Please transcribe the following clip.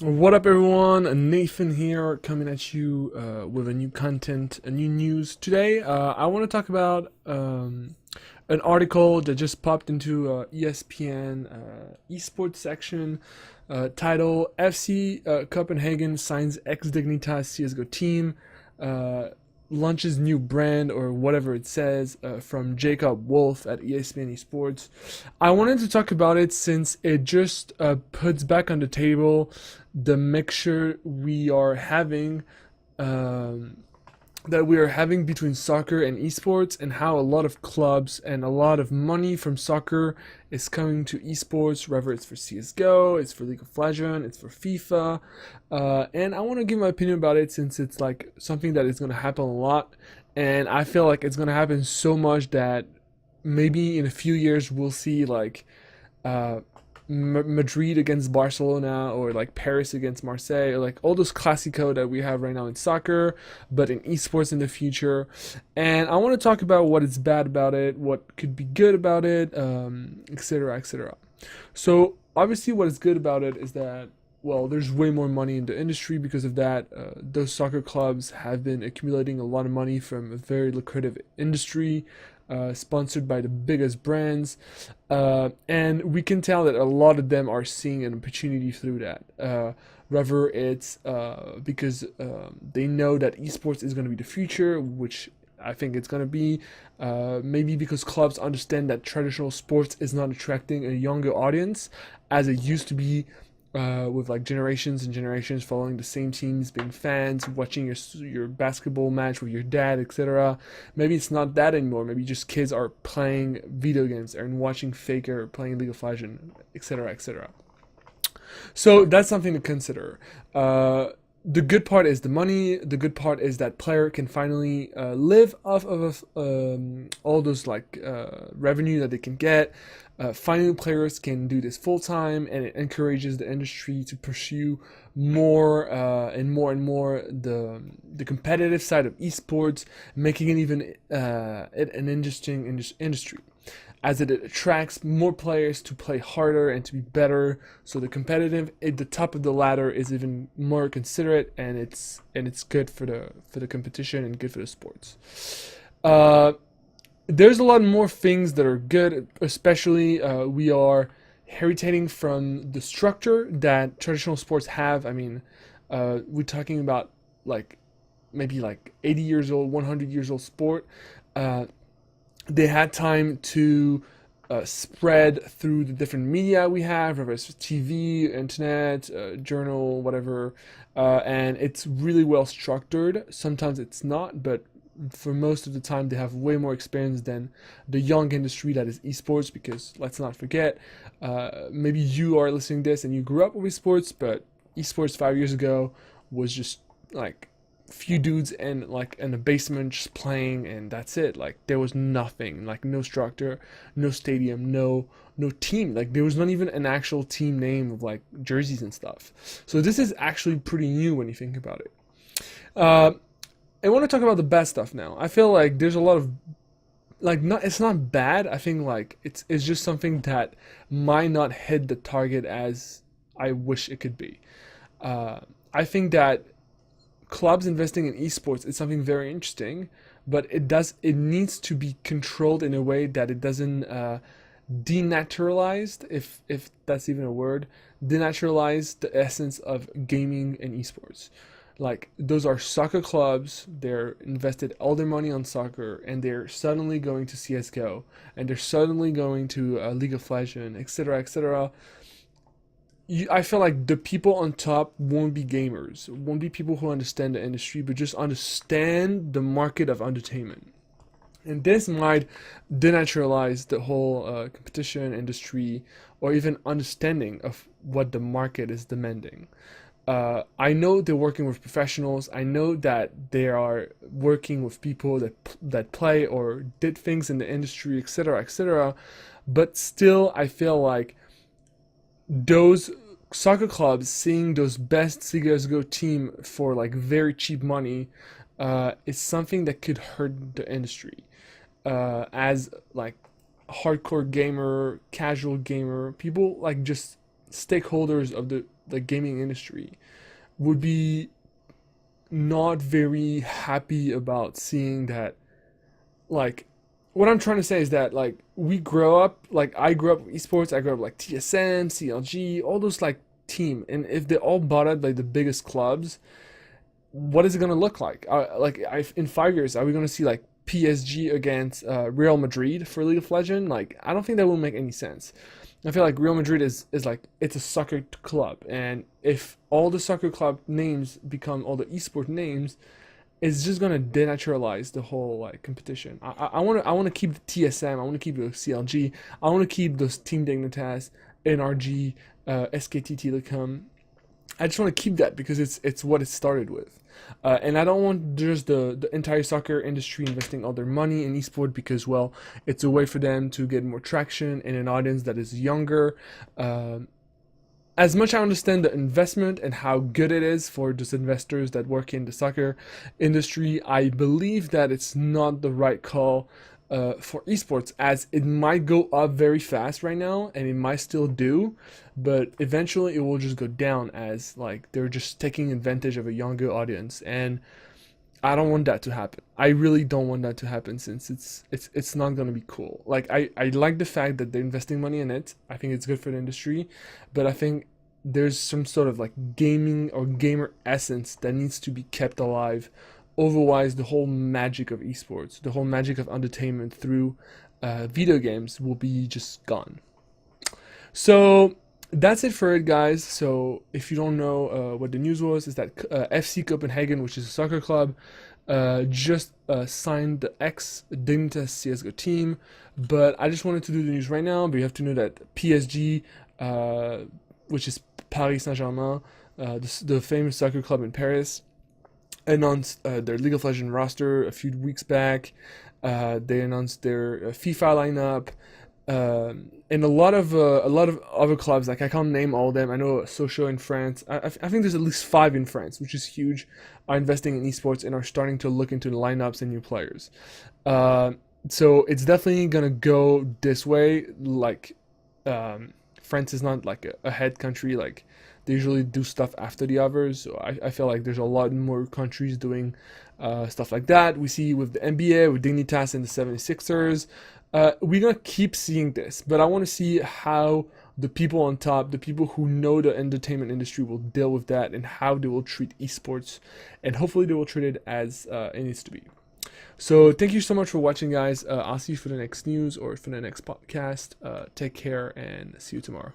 What up, everyone? Nathan here, coming at you with a new content, a new news. Today, I want to talk about an article that just popped into ESPN esports section, title FC Copenhagen signs ex-Dignitas CSGO team. Launches new brand or whatever it says from Jacob Wolf at ESPN Esports. I wanted to talk about it since it just puts back on the table the mixture we are having um, that we are having between soccer and esports, and how a lot of clubs and a lot of money from soccer is coming to esports, whether it's for CSGO, it's for League of Legends, it's for FIFA. And I want to give my opinion about it since it's like something that is going to happen a lot. And I feel like it's going to happen so much that maybe in a few years we'll see like uh, Madrid against Barcelona, or like Paris against Marseille, or like all those classico that we have right now in soccer, but in esports in the future. And I want to talk about what is bad about it, what could be good about it, etc., etc. So obviously, what is good about it is that, well, there's way more money in the industry because of that. Those soccer clubs have been accumulating a lot of money from a very lucrative industry, sponsored by the biggest brands, and we can tell that a lot of them are seeing an opportunity through that. Whether it's because they know that esports is going to be the future, which I think it's going to be. Maybe because clubs understand that traditional sports is not attracting a younger audience as it used to be, with like generations and generations following the same teams, being fans, watching your basketball match with your dad, etc. Maybe it's not that anymore. Maybe just kids are playing video games and watching Faker playing League of Legends, etc., etc. So that's something to consider. The good part is the money. The good part is that player can finally live off of all those like revenue that they can get. Finally, players can do this full time, and it encourages the industry to pursue more and more and more the competitive side of esports, making it even an interesting industry, as it attracts more players to play harder and to be better. So the competitive at the top of the ladder is even more considerate, and it's good for the competition and good for the sports. Uh, there's a lot more things that are good, especially we are heritating from the structure that traditional sports have. I mean, we're talking about like maybe like 80 years old, 100 years old sport. Uh, they had time to spread through the different media we have, whether it's TV, internet, journal, whatever, and it's really well structured. Sometimes it's not, but for most of the time they have way more experience than the young industry that is esports. Because let's not forget, maybe you are listening to this and you grew up with esports, but esports 5 years ago was just like few dudes and like in a basement just playing, and that's it. Like there was nothing, like no structure, no stadium, no team. Like there was not even an actual team name of like jerseys and stuff. So this is actually pretty new when you think about it. uh, I want to talk about the bad stuff now. I feel like there's a lot of like, not, it's not bad. I think like it's just something that might not hit the target as I wish it could be. I think that clubs investing in esports is something very interesting, but it needs to be controlled in a way that it doesn't denaturalize, if that's even a word, denaturalize the essence of gaming and esports. Like those are soccer clubs, they're invested all their money on soccer, and they're suddenly going to CS:GO, and they're suddenly going to League of Legends, etc., etc. I feel like the people on top won't be gamers, won't be people who understand the industry, but just understand the market of entertainment. And this might denaturalize the whole competition industry, or even understanding of what the market is demanding. I know they're working with professionals. I know that they are working with people that play or did things in the industry, etc., etc. But still, I feel like those soccer clubs seeing those best CSGO team for like very cheap money is something that could hurt the industry. As like hardcore gamer, casual gamer, people like just stakeholders of the gaming industry would be not very happy about seeing that, like, what I'm trying to say is that, like, we grow up, like, I grew up with esports, I grew up like TSM, CLG, all those like team, and if they all bought out like the biggest clubs, what is it gonna look like? In 5 years, are we gonna see like PSG against Real Madrid for League of Legends? Like, I don't think that will make any sense. I feel like Real Madrid is like, it's a soccer club, and if all the soccer club names become all the esport names, it's just gonna denaturalize the whole like competition. I wanna keep the TSM, I wanna keep the CLG, I wanna keep those Team Dignitas, NRG, SKT Telecom. I just want to keep that because it's what it started with, and I don't want just the entire soccer industry investing all their money in esport because, well, it's a way for them to get more traction in an audience that is younger. As much as I understand the investment and how good it is for those investors that work in the soccer industry, I believe that it's not the right call for esports, as it might go up very fast right now, and it might still do, but eventually it will just go down, as like they're just taking advantage of a younger audience, and I don't want that to happen. I really don't want that to happen, since it's not gonna be cool. Like, I like the fact that they're investing money in it. I think it's good for the industry, but I think there's some sort of like gaming or gamer essence that needs to be kept alive. Otherwise, the whole magic of esports, the whole magic of entertainment through video games will be just gone. So that's it for it, guys. So if you don't know what the news was, is that FC Copenhagen, which is a soccer club, just signed the ex-Dignitas CSGO team. But I just wanted to do the news right now. But you have to know that PSG, which is Paris Saint-Germain, the famous soccer club in Paris, announced their League of Legends roster a few weeks back. They announced their FIFA lineup, and a lot of other clubs. Like, I can't name all of them. I know Sochaux in France. I think there's at least 5 in France, which is huge. Are investing in esports and are starting to look into the lineups and new players. So it's definitely gonna go this way. Like, France is not like a head country. Like, they usually do stuff after the others. So I feel like there's a lot more countries doing stuff like that. We see with the NBA, with Dignitas and the 76ers. We're going to keep seeing this. But I want to see how the people on top, the people who know the entertainment industry, will deal with that, and how they will treat esports. And hopefully they will treat it as it needs to be. So thank you so much for watching, guys. I'll see you for the next news or for the next podcast. Take care, and see you tomorrow.